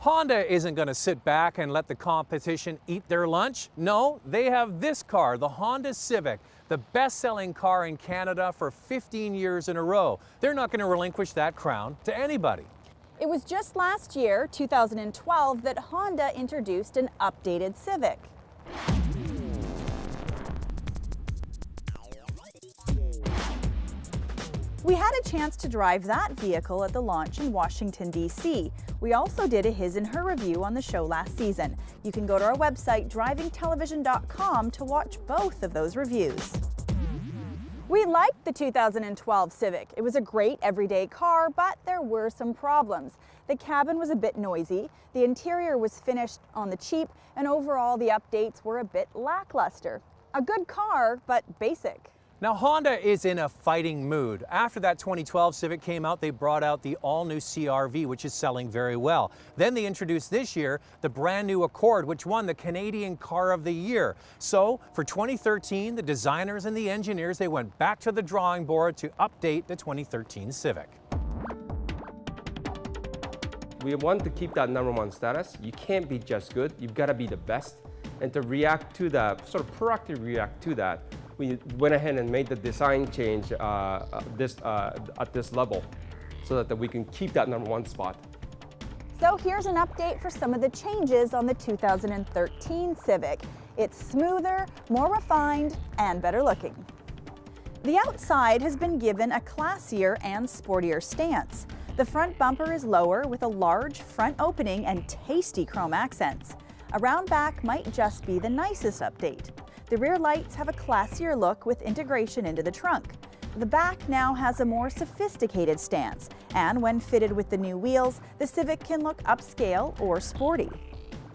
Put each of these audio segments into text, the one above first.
Honda isn't going to sit back and let the competition eat their lunch. No, they have this car, the Honda Civic, the best-selling car in Canada for 15 years in a row. They're not going to relinquish that crown to anybody. It was just last year, 2012, that Honda introduced an updated Civic. We had a chance to drive that vehicle at the launch in Washington, D.C. We also did a his and her review on the show last season. You can go to our website, drivingtelevision.com, to watch both of those reviews. We liked the 2012 Civic. It was a great everyday car, but there were some problems. The cabin was a bit noisy, the interior was finished on the cheap, and overall the updates were a bit lackluster. A good car, but basic. Now, Honda is in a fighting mood. After that 2012 Civic came out, they brought out the all-new CR-V, which is selling very well. Then they introduced this year the brand new Accord, which won the Canadian Car of the Year. So for 2013, the designers and the engineers, they went back to the drawing board to update the 2013 Civic. We want to keep that #1 status. You can't be just good, you've got to be the best. And to react to that, sort of proactively react to that, we went ahead and made the design change at this level so that we can keep that #1 spot. So here's an update for some of the changes on the 2013 Civic. It's smoother, more refined, and better looking. The outside has been given a classier and sportier stance. The front bumper is lower with a large front opening and tasty chrome accents. A round back might just be the nicest update. The rear lights have a classier look with integration into the trunk. The back now has a more sophisticated stance, and when fitted with the new wheels, the Civic can look upscale or sporty.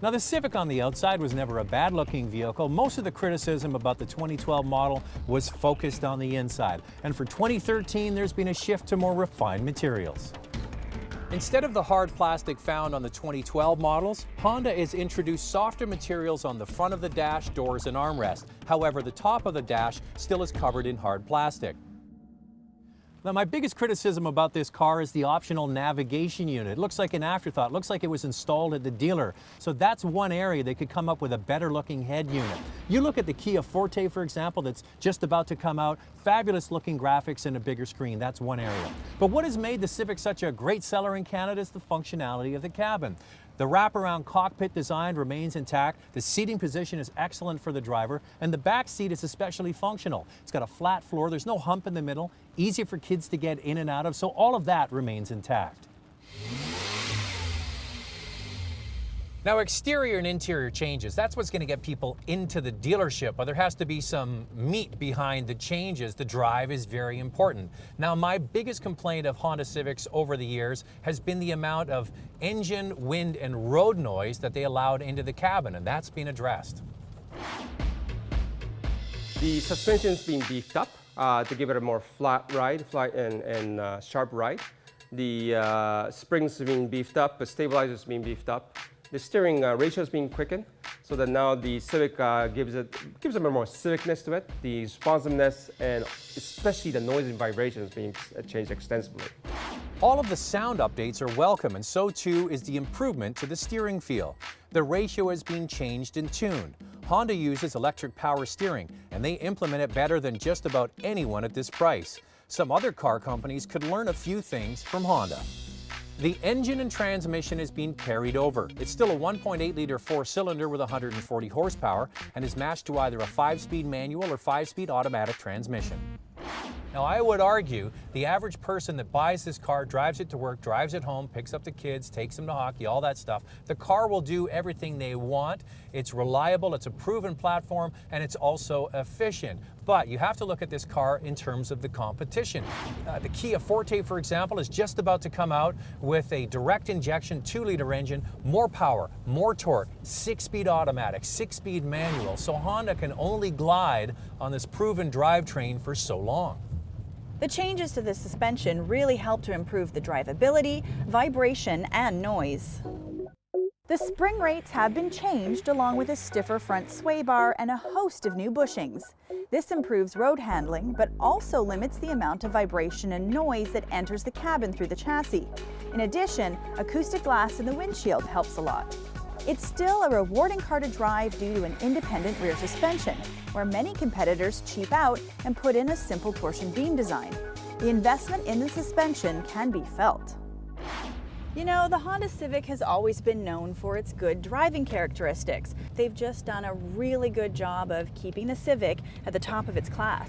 Now, the Civic on the outside was never a bad-looking vehicle. Most of the criticism about the 2012 model was focused on the inside. And for 2013, there's been a shift to more refined materials. Instead of the hard plastic found on the 2012 models, Honda has introduced softer materials on the front of the dash, doors, and armrest. However, the top of the dash still is covered in hard plastic. Now, my biggest criticism about this car is the optional navigation unit. It looks like an afterthought. It looks like it was installed at the dealer. So that's one area they could come up with a better looking head unit. You look at the Kia Forte, for example, that's just about to come out. Fabulous looking graphics and a bigger screen. That's one area. But what has made the Civic such a great seller in Canada is the functionality of the cabin. The wraparound cockpit design remains intact, the seating position is excellent for the driver, and the back seat is especially functional. It's got a flat floor, there's no hump in the middle, easy for kids to get in and out of, so all of that remains intact. Now, exterior and interior changes, that's what's going to get people into the dealership, but there has to be some meat behind the changes. The drive is very important. Now, my biggest complaint of Honda Civics over the years has been the amount of engine, wind, and road noise that they allowed into the cabin, and that's been addressed. The suspension's been beefed up to give it a more flat ride, and sharp ride. The springs have been beefed up, the stabilizer's been beefed up. The steering ratio has been quickened, so that now the Civic gives it a more civicness to it. The responsiveness and especially the noise and vibrations being changed extensively. All of the sound updates are welcome, and so too is the improvement to the steering feel. The ratio has been changed and tuned. Honda uses electric power steering, and they implement it better than just about anyone at this price. Some other car companies could learn a few things from Honda. The engine and transmission is being carried over. It's still a 1.8-liter four-cylinder with 140 horsepower and is matched to either a 5-speed manual or 5-speed automatic transmission. Now, I would argue the average person that buys this car, drives it to work, drives it home, picks up the kids, takes them to hockey, all that stuff. The car will do everything they want. It's reliable, it's a proven platform, and it's also efficient. But you have to look at this car in terms of the competition. The Kia Forte, for example, is just about to come out with a direct injection 2-liter engine, more power, more torque, 6-speed automatic, 6-speed manual. So Honda can only glide on this proven drivetrain for so long. The changes to the suspension really help to improve the drivability, vibration, and noise. The spring rates have been changed along with a stiffer front sway bar and a host of new bushings. This improves road handling, but also limits the amount of vibration and noise that enters the cabin through the chassis. In addition, acoustic glass in the windshield helps a lot. It's still a rewarding car to drive due to an independent rear suspension, where many competitors cheap out and put in a simple torsion beam design. The investment in the suspension can be felt. You know, the Honda Civic has always been known for its good driving characteristics. They've just done a really good job of keeping the Civic at the top of its class.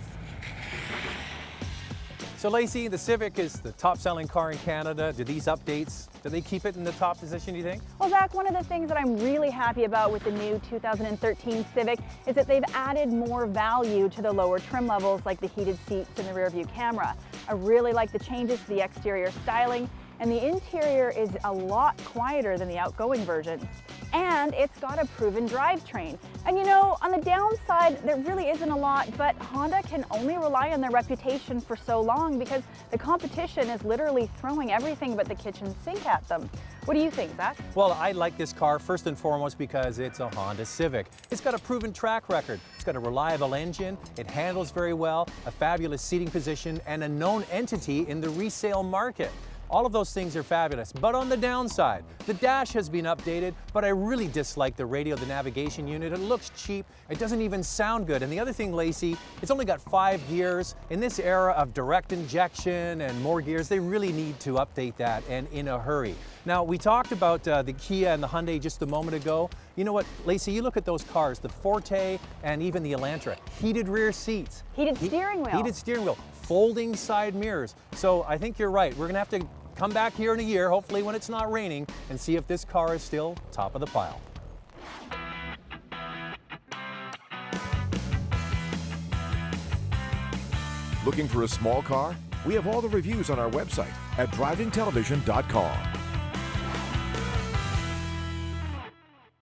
So Lacey, the Civic is the top-selling car in Canada. Do these updates, do they keep it in the top position, do you think? Well, Zach, one of the things that I'm really happy about with the new 2013 Civic is that they've added more value to the lower trim levels, like the heated seats and the rear view camera. I really like the changes to the exterior styling, and the interior is a lot quieter than the outgoing version. And it's got a proven drivetrain. And you know, on the downside, there really isn't a lot, but Honda can only rely on their reputation for so long because the competition is literally throwing everything but the kitchen sink at them. What do you think, Zach? Well, I like this car first and foremost because it's a Honda Civic. It's got a proven track record. It's got a reliable engine, it handles very well, a fabulous seating position, and a known entity in the resale market. All of those things are fabulous, but on the downside, the dash has been updated, but I really dislike the radio, the navigation unit. It looks cheap, it doesn't even sound good. And the other thing, Lacey, it's only got 5 gears. In this era of direct injection and more gears, they really need to update that, and in a hurry. Now, we talked about the Kia and the Hyundai just a moment ago. You know what, Lacey, you look at those cars, the Forte and even the Elantra, heated rear seats. Heated steering wheel. Heated steering wheel, folding side mirrors. So I think you're right. We're gonna have to come back here in a year, hopefully when it's not raining, and see if this car is still top of the pile. Looking for a small car? We have all the reviews on our website at drivingtelevision.com.